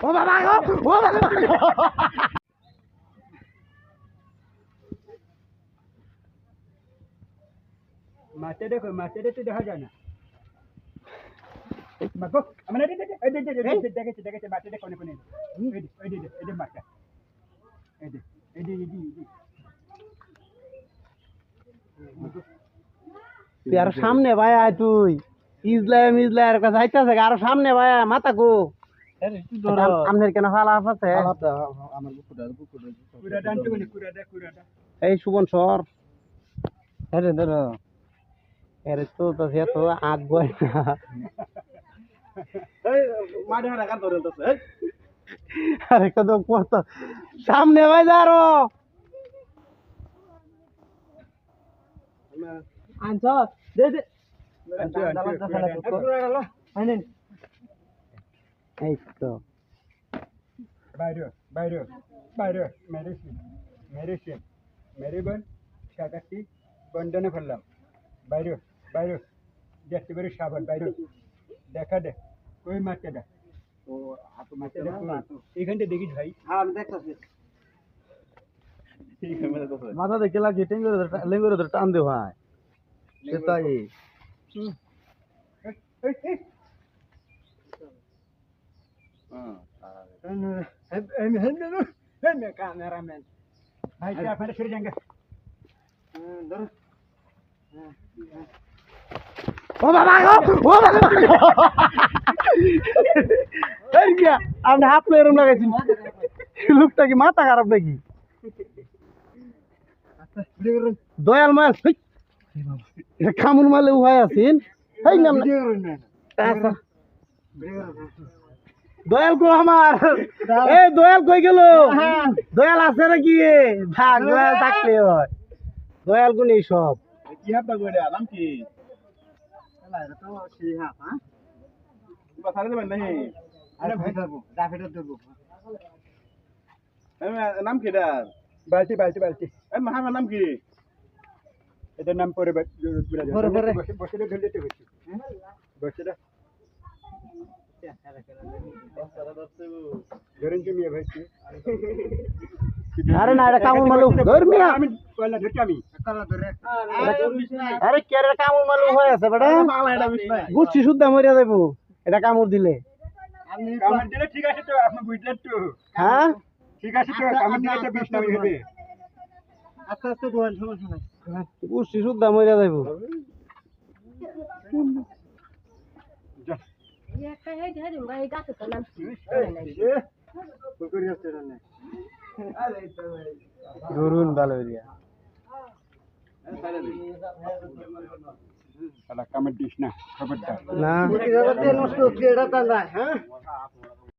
ও বাবা গো ও বাবা মাছে দেখো তো দেখা যায় না মাগো আমরা দেখেছি মাছে দেখো কোনে এই যে মাছটা এই তুই আর সামনে ভাই আয় তুই ইজলার কাছে যাইতাছে আরো সামনে ভাই মাথা কো আমনের কেন ফালা আছে আমার কুড়া ডানতে কোনে কুড়াটা এই সুবন সর আরে ধরো আরে তো সে তো আগ বয় না এই মাঠে হারা কার ধরে তো আরে কত পড়তো সামনে ভাই যারো আনছ দে দে এই তো বাইরে মেরে বোন সাকাশি বন্ধনে ফেললাম বাইরে দেখতে পারি সাবান বাইরে দেখা দে কই মাছটা দেখ ও হাতে মাছটা দেখ এইখানটা দেখিস ভাই হ্যাঁ আমি দেখতাছি ঠিক আছে মেরে তো মাথা দেখে লাগে লেঙ্গুরে ধরে টান দে ভাই সেটাই ক্যামেরাম্যান ভাই আপনারা সরে যান ধরো ও বাবা গো ও বাবা এই গিয়া আপনি হাত লয়ে এরম লাগাইছেন লোকটা কি মাথা খারাপ নাকি দয়াল মাল এটা কামুন মালে উহাই আছেন এই নাম দয়াল কো আমার এই দয়াল কই গেল দয়াল আছে নাকি থাক দয়াল থাকলে হয় দয়াল গুনি সব কি হাবটা করে আলাম কি এটা তো সেই হাত হ্যাঁ বা সারে দেবেন নাই আরে ভাই দেবো জাফেটা দেবো নাম কি এটার বালতি এই মাহার নাম কি এটার নাম পরে বসে ধরে দিতে হচ্ছে বসে ধরেন তুমি ভাই আরে না এটা কামুন মালু ধর মিয়া আমি পয়লা ধরছি আমি আরে কে রে কামুন মালু হয়ে আছে বেটা গুচ্ছি শুদ্ধা মরিয়া যাইবো এটা কামড় দিলে কামড় দিলে ঠিক আছে তো আপনি বুঝলেন তো হ্যাঁ ঠিক আছে তো কামড় দিলে তো বিষ নামি হবে আস্তে আস্তে দোয়ান সমস্যা নাই গুচ্ছি শুদ্ধা মরিয়া যাইবো একটা হেড হেড ভাই গাছে তো নাম পুকুরি আছে না ধরুন ভালো হইয়া সালা কামড় দিস না খবরদার না নষ্ট হচ্ছে এটা তা না হ্যাঁ